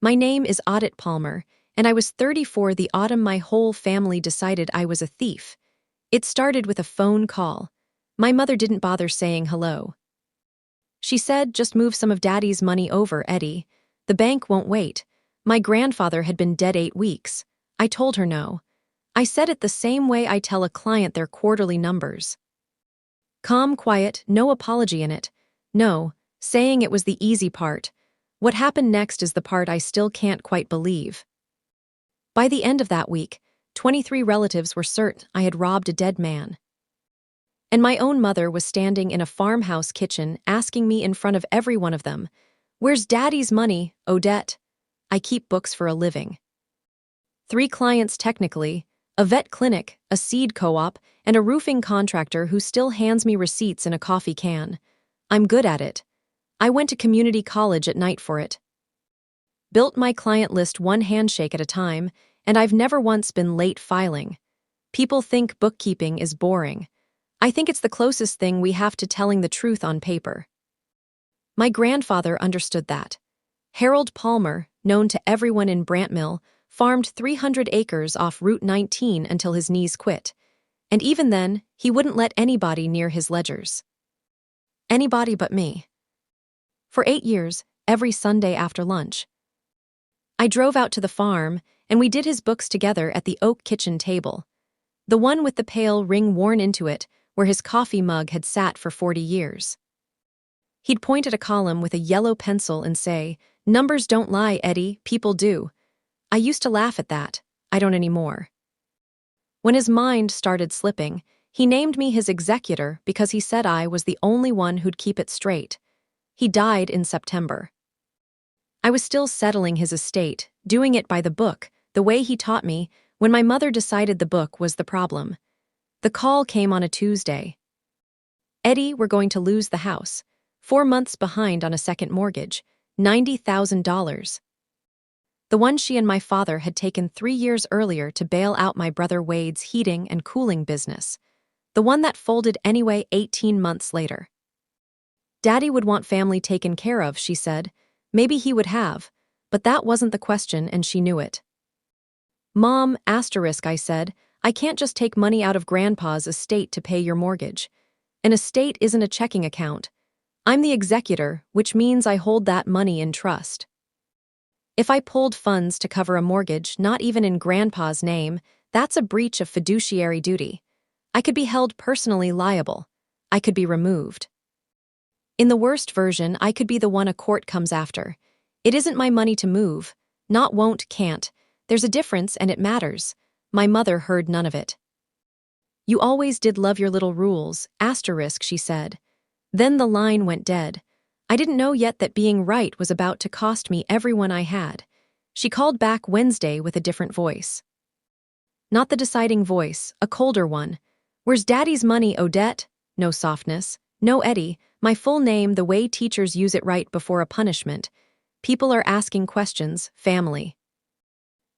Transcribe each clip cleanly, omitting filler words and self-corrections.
My name is Audit Palmer, and I was 34 the autumn my whole family decided I was a thief. It started with a phone call. My mother didn't bother saying hello. She said, "Just move some of Daddy's money over, Eddie. The bank won't wait." My grandfather had been dead 8 weeks. I told her no. I said it the same way I tell a client their quarterly numbers. Calm, quiet, no apology in it. No, saying it was the easy part. What happened next is the part I still can't quite believe. By the end of that week, 23 relatives were certain I had robbed a dead man. And my own mother was standing in a farmhouse kitchen asking me in front of every one of them, "Where's Daddy's money, Odette?" I keep books for a living. 3 clients technically, a vet clinic, a seed co-op, and a roofing contractor who still hands me receipts in a coffee can. I'm good at it. I went to community college at night for it. Built my client list one handshake at a time, and I've never once been late filing. People think bookkeeping is boring. I think it's the closest thing we have to telling the truth on paper. My grandfather understood that. Harold Palmer, known to everyone in Brantmill, farmed 300 acres off Route 19 until his knees quit. And even then, he wouldn't let anybody near his ledgers. Anybody but me. For 8 years, every Sunday after lunch. I drove out to the farm, and we did his books together at the oak kitchen table. The one with the pale ring worn into it, where his coffee mug had sat for 40 years. He'd point at a column with a yellow pencil and say, "Numbers don't lie, Eddie, people do." I used to laugh at that. I don't anymore. When his mind started slipping, he named me his executor because he said I was the only one who'd keep it straight. He died in September. I was still settling his estate, doing it by the book, the way he taught me, when my mother decided the book was the problem. The call came on a Tuesday. "Eddie, we're going to lose the house. 4 months behind on a second mortgage, $90,000. The one she and my father had taken 3 years earlier to bail out my brother Wade's heating and cooling business. The one that folded anyway 18 months later. Daddy would want family taken care of, she said. Maybe he would have, but that wasn't the question and she knew it. Mom, asterisk, I said, I can't just take money out of Grandpa's estate to pay your mortgage. An estate isn't a checking account. I'm the executor, which means I hold that money in trust. If I pulled funds to cover a mortgage not even in Grandpa's name, that's a breach of fiduciary duty. I could be held personally liable. I could be removed. In the worst version, I could be the one a court comes after. It isn't my money to move. Not won't, can't. There's a difference and it matters. My mother heard none of it. You always did love your little rules, asterisk, she said. Then the line went dead. I didn't know yet that being right was about to cost me everyone I had. She called back Wednesday with a different voice. Not the deciding voice, a colder one. Where's Daddy's money, Odette? No softness. No Eddie, my full name the way teachers use it right before a punishment. People are asking questions, family.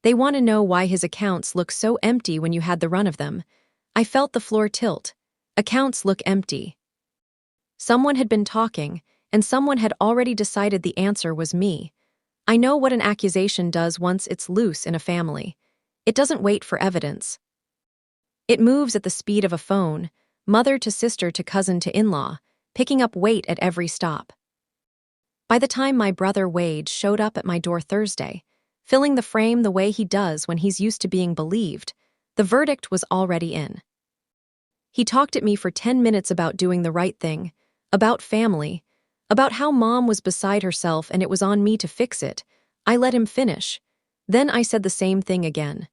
They want to know why his accounts look so empty when you had the run of them. I felt the floor tilt. Accounts look empty. Someone had been talking, and someone had already decided the answer was me. I know what an accusation does once it's loose in a family. It doesn't wait for evidence. It moves at the speed of a phone, mother to sister to cousin to in-law, picking up weight at every stop. By the time my brother Wade showed up at my door Thursday, filling the frame the way he does when he's used to being believed, the verdict was already in. He talked at me for 10 minutes about doing the right thing, about family, about how Mom was beside herself and it was on me to fix it. I let him finish. Then I said the same thing again.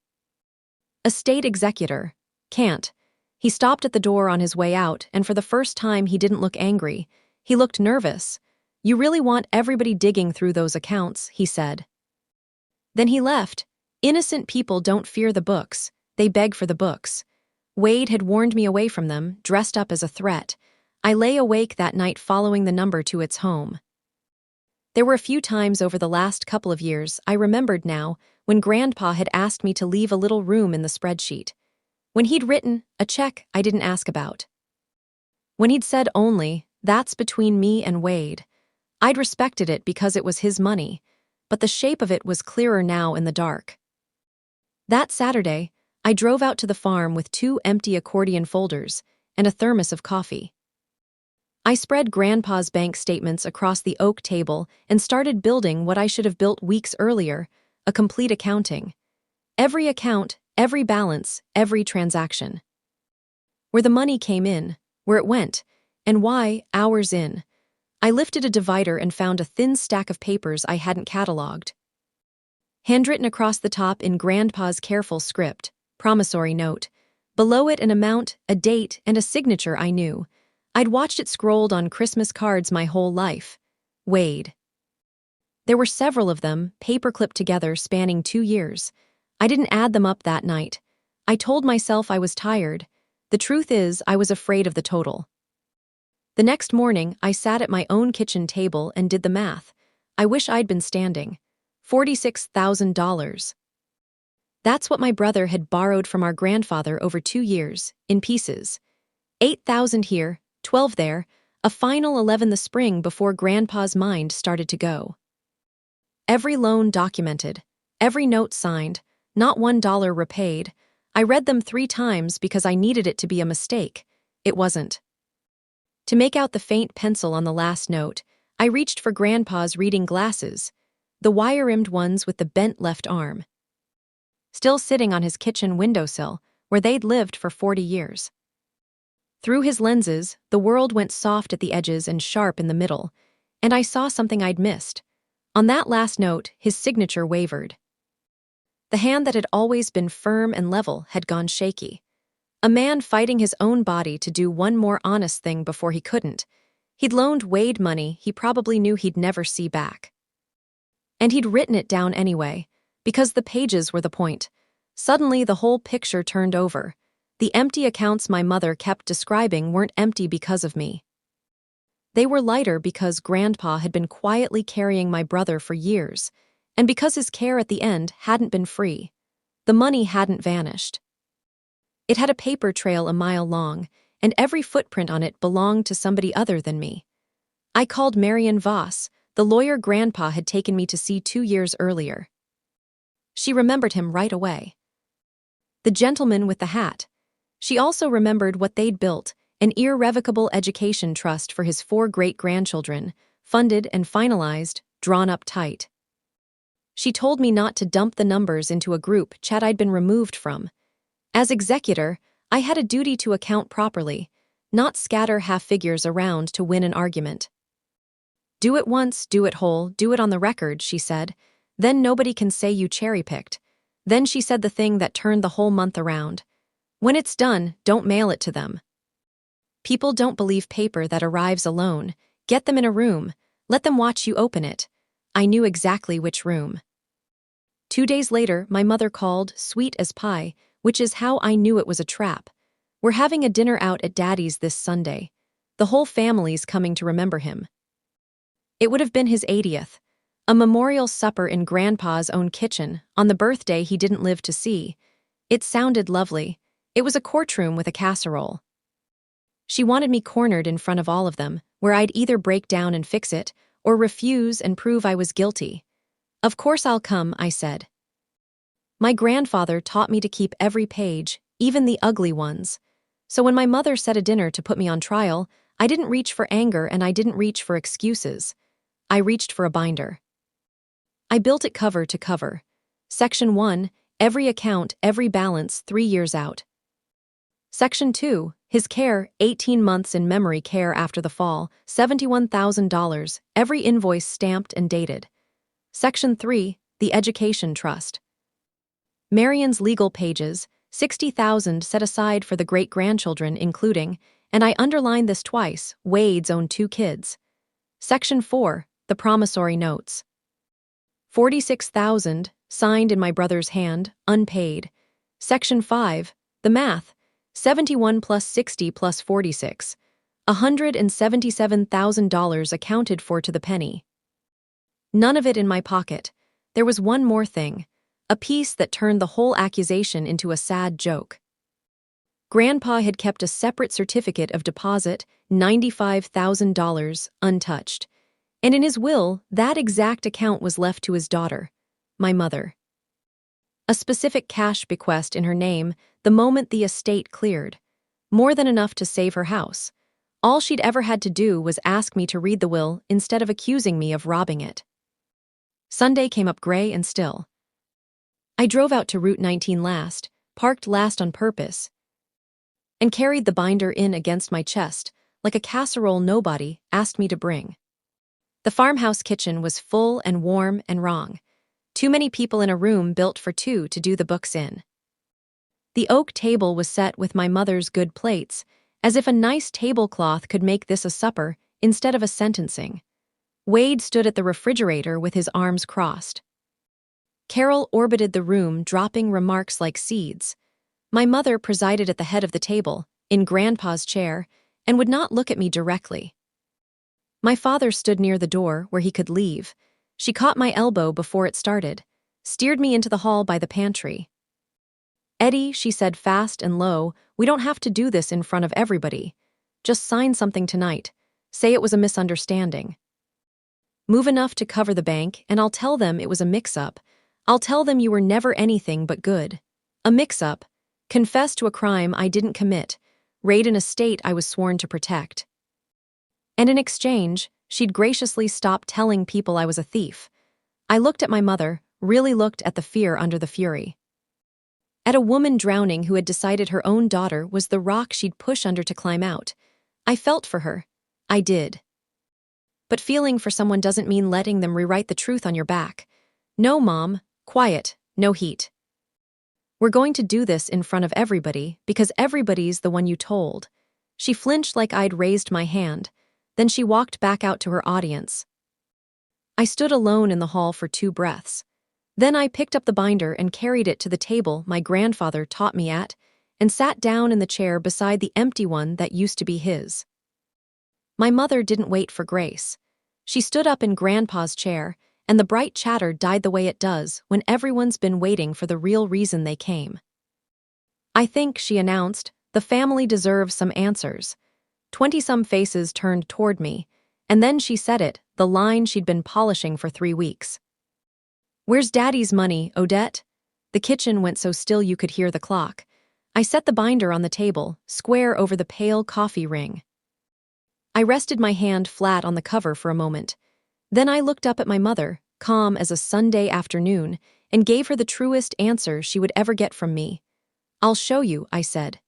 Estate executor. Can't. He stopped at the door on his way out, and for the first time he didn't look angry. He looked nervous. You really want everybody digging through those accounts, he said. Then he left. Innocent people don't fear the books. They beg for the books. Wade had warned me away from them, dressed up as a threat. I lay awake that night following the number to its home. There were a few times over the last couple of years, I remembered now, when Grandpa had asked me to leave a little room in the spreadsheet. When he'd written a check I didn't ask about. When he'd said only, "That's between me and Wade," I'd respected it because it was his money. but the shape of it was clearer now in the dark. That Saturday, I drove out to the farm with 2 empty accordion folders and a thermos of coffee. I spread Grandpa's bank statements across the oak table and started building what I should have built weeks earlier, a complete accounting. Every account, every balance, every transaction. Where the money came in, where it went, and why, hours in. I lifted a divider and found a thin stack of papers I hadn't cataloged. Handwritten across the top in Grandpa's careful script, promissory note. Below it an amount, a date, and a signature I knew. I'd watched it scrolled on Christmas cards my whole life. Wade. There were several of them, paper-clipped together, spanning 2 years. I didn't add them up that night. I told myself I was tired. The truth is, I was afraid of the total. The next morning, I sat at my own kitchen table and did the math. I wish I'd been standing. $46,000. That's what my brother had borrowed from our grandfather over 2 years, in pieces. 8,000 here, 12 there, a final 11 the spring before Grandpa's mind started to go. Every loan documented, every note signed, not $1 repaid. I read them 3 times because I needed it to be a mistake. It wasn't. To make out the faint pencil on the last note, I reached for Grandpa's reading glasses, the wire-rimmed ones with the bent left arm. Still sitting on his kitchen windowsill, where they'd lived for 40 years. Through his lenses, the world went soft at the edges and sharp in the middle, and I saw something I'd missed. On that last note, his signature wavered. The hand that had always been firm and level had gone shaky. A man fighting his own body to do one more honest thing before he couldn't. He'd loaned Wade money he probably knew he'd never see back. And he'd written it down anyway, because the pages were the point. Suddenly, the whole picture turned over. The empty accounts my mother kept describing weren't empty because of me. They were lighter because Grandpa had been quietly carrying my brother for years, and because his care at the end hadn't been free. The money hadn't vanished. It had a paper trail a mile long, and every footprint on it belonged to somebody other than me. I called Marion Voss, the lawyer Grandpa had taken me to see 2 years earlier. She remembered him right away. The gentleman with the hat. She also remembered what they'd built, an irrevocable education trust for his 4 great-grandchildren, funded and finalized, drawn up tight. She told me not to dump the numbers into a group chat I'd been removed from. As executor, I had a duty to account properly, not scatter half-figures around to win an argument. Do it once, do it whole, do it on the record, she said. Then nobody can say you cherry-picked. Then she said the thing that turned the whole month around. When it's done, don't mail it to them. People don't believe paper that arrives alone. Get them in a room. Let them watch you open it. I knew exactly which room. 2 days later, my mother called, sweet as pie, which is how I knew it was a trap. We're having a dinner out at Daddy's this Sunday. The whole family's coming to remember him. It would have been his 80th. A memorial supper in Grandpa's own kitchen, on the birthday he didn't live to see. It sounded lovely. It was a courtroom with a casserole. She wanted me cornered in front of all of them, where I'd either break down and fix it, or refuse and prove I was guilty. Of course I'll come, I said. My grandfather taught me to keep every page, even the ugly ones. So when my mother set a dinner to put me on trial, I didn't reach for anger and I didn't reach for excuses. I reached for a binder. I built it cover to cover. Section 1, every account, every balance, 3 years out. Section 2, his care, 18 months in memory care after the fall, $71,000, every invoice stamped and dated. Section 3, the education trust. Marion's legal pages, $60,000 set aside for the great-grandchildren, including, and I underlined this twice, Wade's own 2 kids. Section 4, the promissory notes. $46,000, signed in my brother's hand, unpaid. Section 5, the math, 71 plus 60 plus 46. $177,000 accounted for to the penny. None of it in my pocket. There was one more thing, a piece that turned the whole accusation into a sad joke. Grandpa had kept a separate certificate of deposit, $95,000, untouched. And in his will, that exact account was left to his daughter, my mother. A specific cash bequest in her name the moment the estate cleared. More than enough to save her house. All she'd ever had to do was ask me to read the will instead of accusing me of robbing it. Sunday came up gray and still. I drove out to Route 19 last, parked last on purpose, and carried the binder in against my chest, like a casserole nobody asked me to bring. The farmhouse kitchen was full and warm and wrong. Too many people in a room built for two to do the books in. The oak table was set with my mother's good plates, as if a nice tablecloth could make this a supper instead of a sentencing. Wade stood at the refrigerator with his arms crossed. Carol orbited the room, dropping remarks like seeds. My mother presided at the head of the table, in Grandpa's chair, and would not look at me directly. My father stood near the door where he could leave. She caught my elbow before it started, steered me into the hall by the pantry. "Eddie," she said fast and low, "we don't have to do this in front of everybody. Just sign something tonight. Say it was a misunderstanding. Move enough to cover the bank, and I'll tell them it was a mix-up. I'll tell them you were never anything but good. A mix-up. Confess to a crime I didn't commit. Raid an estate I was sworn to protect." And in exchange, she'd graciously stop telling people I was a thief. I looked at my mother, really looked at the fear under the fury. At a woman drowning who had decided her own daughter was the rock she'd push under to climb out. I felt for her. I did. But feeling for someone doesn't mean letting them rewrite the truth on your back. "No, Mom. Quiet. No heat. We're going to do this in front of everybody because everybody's the one you told." She flinched like I'd raised my hand. Then she walked back out to her audience. I stood alone in the hall for 2 breaths. Then I picked up the binder and carried it to the table my grandfather taught me at, and sat down in the chair beside the empty one that used to be his. My mother didn't wait for grace. She stood up in Grandpa's chair, and the bright chatter died the way it does when everyone's been waiting for the real reason they came. "I think," she announced, "the family deserves some answers." 20-some faces turned toward me, and then she said it, the line she'd been polishing for 3 weeks. "Where's Daddy's money, Odette?" The kitchen went so still you could hear the clock. I set the binder on the table, square over the pale coffee ring. I rested my hand flat on the cover for a moment. Then I looked up at my mother, calm as a Sunday afternoon, and gave her the truest answer she would ever get from me. "I'll show you," I said.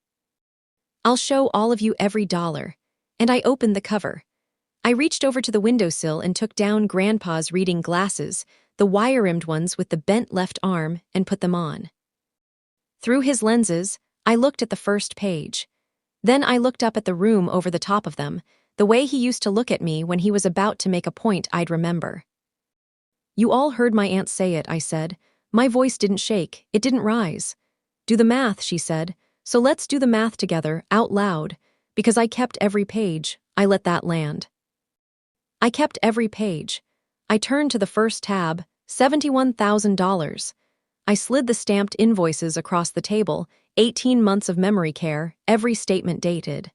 "I'll show all of you every dollar." And I opened the cover. I reached over to the windowsill and took down Grandpa's reading glasses, the wire-rimmed ones with the bent left arm, and put them on. Through his lenses, I looked at the first page. Then I looked up at the room over the top of them, the way he used to look at me when he was about to make a point I'd remember. "You all heard my aunt say it," I said. My voice didn't shake, it didn't rise. "Do the math," she said. "So let's do the math together, out loud, because I kept every page, I let that land." I kept every page. I turned to the first tab, $71,000. I slid the stamped invoices across the table, 18 months of memory care, every statement dated.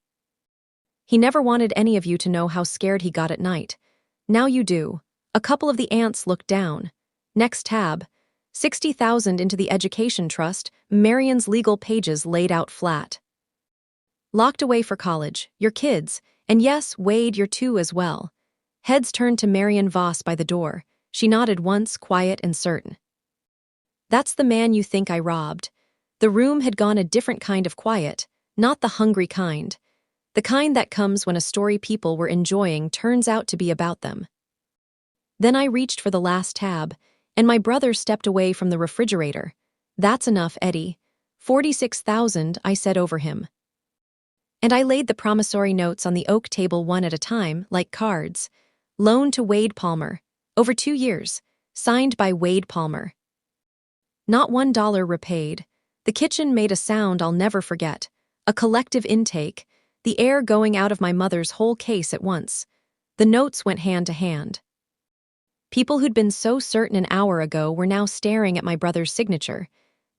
"He never wanted any of you to know how scared he got at night. Now you do." A couple of the aunts looked down. Next tab, 60,000 into the education trust, Marion's legal pages laid out flat. "Locked away for college, your kids, and yes, Wade, you're 2 as well." Heads turned to Marion Voss by the door. She nodded once, quiet and certain. "That's the man you think I robbed." The room had gone a different kind of quiet, not the hungry kind. The kind that comes when a story people were enjoying turns out to be about them. Then I reached for the last tab, and my brother stepped away from the refrigerator. "That's enough, Eddie." 46,000, I said over him. And I laid the promissory notes on the oak table one at a time, like cards. Loan to Wade Palmer. Over 2 years. Signed by Wade Palmer. Not $1 repaid. The kitchen made a sound I'll never forget. A collective intake, the air going out of my mother's whole case at once. The notes went hand to hand. People who'd been so certain an hour ago were now staring at my brother's signature.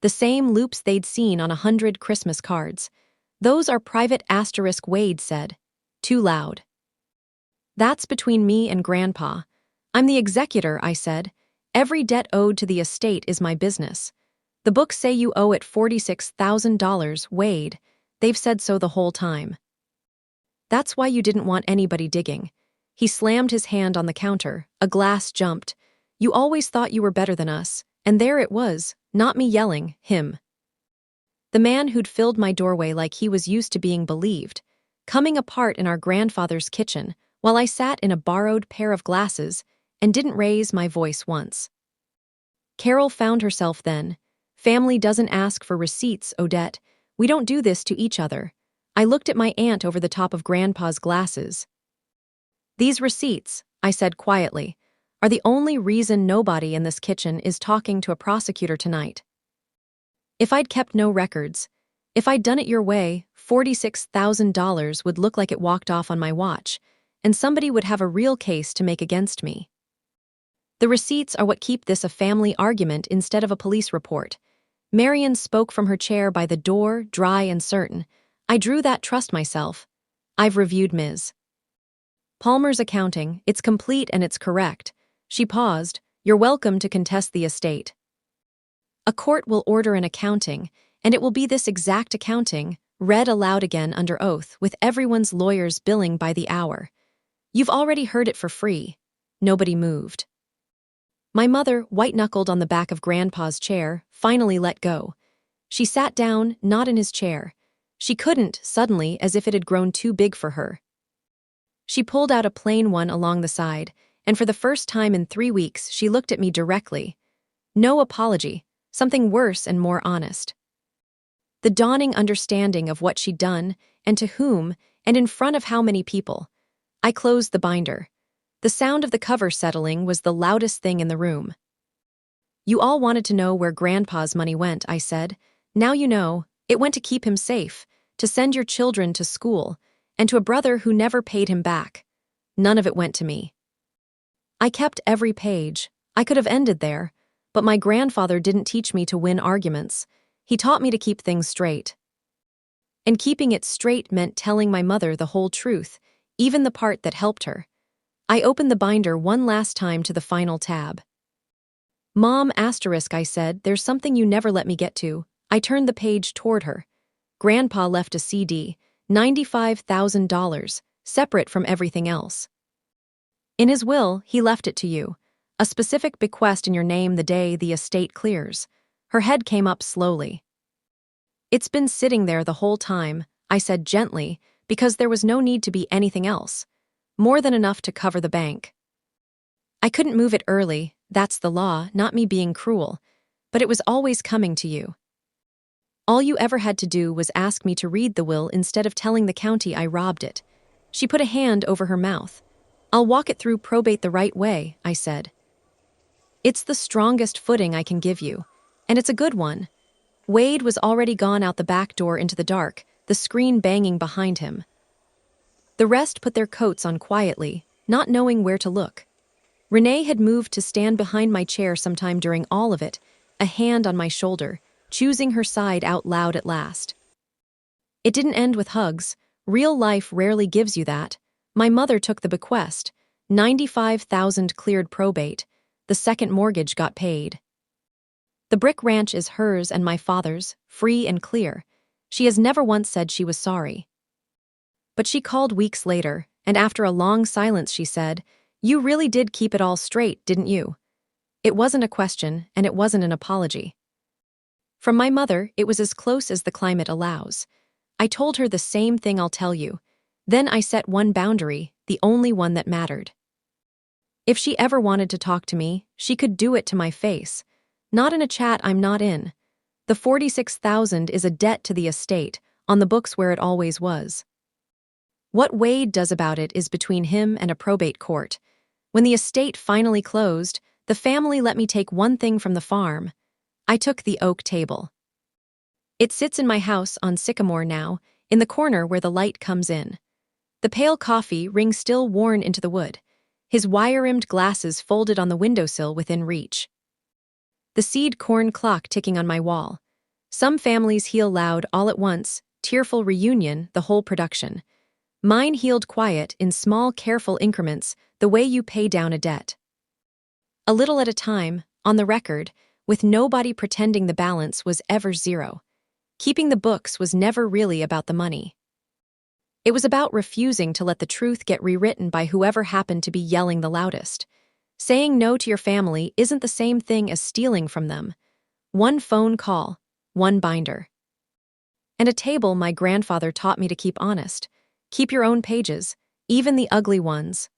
The same loops they'd seen on 100 Christmas cards. "Those are private *, Wade said. Too loud. "That's between me and Grandpa." I'm the executor, I said. Every debt owed to the estate is my business. The books say you owe it $46,000, Wade. They've said so the whole time. That's why you didn't want anybody digging. He slammed his hand on the counter. A glass jumped. You always thought you were better than us, and there it was, not me yelling, him. The man who'd filled my doorway like he was used to being believed, coming apart in our grandfather's kitchen while I sat in a borrowed pair of glasses and didn't raise my voice once. Carol found herself then. Family doesn't ask for receipts, Odette. We don't do this to each other. I looked at my aunt over the top of Grandpa's glasses. These receipts, I said quietly, are the only reason nobody in this kitchen is talking to a prosecutor tonight. If I'd kept no records, if I'd done it your way, $46,000 would look like it walked off on my watch, and somebody would have a real case to make against me. The receipts are what keep this a family argument instead of a police report. Marion spoke from her chair by the door, dry and certain. I drew that trust myself. I've reviewed Ms. Palmer's accounting. It's complete and it's correct. She paused. You're welcome to contest the estate. A court will order an accounting, and it will be this exact accounting, read aloud again under oath, with everyone's lawyers billing by the hour. You've already heard it for free. Nobody moved. My mother, white-knuckled on the back of Grandpa's chair, finally let go. She sat down, not in his chair. She couldn't, suddenly, as if it had grown too big for her. She pulled out a plain one along the side, and for the first time in 3 weeks she looked at me directly. No apology, something worse and more honest. The dawning understanding of what she'd done, and to whom, and in front of how many people. I closed the binder. The sound of the cover settling was the loudest thing in the room. You all wanted to know where Grandpa's money went, I said. Now you know. It went to keep him safe, to send your children to school, and to a brother who never paid him back. None of it went to me. I kept every page. I could have ended there, but my grandfather didn't teach me to win arguments. He taught me to keep things straight. And keeping it straight meant telling my mother the whole truth, even the part that helped her. I opened the binder one last time to the final tab. Mom, asterisk, I said, there's something you never let me get to. I turned the page toward her. Grandpa left a CD, $95,000, separate from everything else. In his will, he left it to you. A specific bequest in your name the day the estate clears. Her head came up slowly. It's been sitting there the whole time, I said gently, because there was no need to be anything else. More than enough to cover the bank. I couldn't move it early, that's the law, not me being cruel, but it was always coming to you. All you ever had to do was ask me to read the will instead of telling the county I robbed it. She put a hand over her mouth. I'll walk it through probate the right way, I said. It's the strongest footing I can give you, and it's a good one. Wade was already gone out the back door into the dark, the screen banging behind him. The rest put their coats on quietly, not knowing where to look. Renee had moved to stand behind my chair sometime during all of it, a hand on my shoulder, choosing her side out loud at last. It didn't end with hugs. Real life rarely gives you that. My mother took the bequest. $95,000 cleared probate. The second mortgage got paid. The brick ranch is hers and my father's, free and clear. She has never once said she was sorry. But she called weeks later, and after a long silence she said, "You really did keep it all straight, didn't you?" It wasn't a question, and it wasn't an apology. From my mother, it was as close as the climate allows. I told her the same thing I'll tell you. Then I set one boundary, the only one that mattered. If she ever wanted to talk to me, she could do it to my face. Not in a chat I'm not in. The $46,000 is a debt to the estate, on the books where it always was. What Wade does about it is between him and a probate court. When the estate finally closed, the family let me take one thing from the farm. I took the oak table. It sits in my house on Sycamore now, in the corner where the light comes in. The pale coffee ring still worn into the wood, his wire-rimmed glasses folded on the windowsill within reach. The seed corn clock ticking on my wall. Some families heal loud all at once, tearful reunion, the whole production. Mine healed quiet in small, careful increments, the way you pay down a debt. A little at a time, on the record, with nobody pretending the balance was ever zero. Keeping the books was never really about the money. It was about refusing to let the truth get rewritten by whoever happened to be yelling the loudest. Saying no to your family isn't the same thing as stealing from them. One phone call, one binder. And a table my grandfather taught me to keep honest. Keep your own pages, even the ugly ones.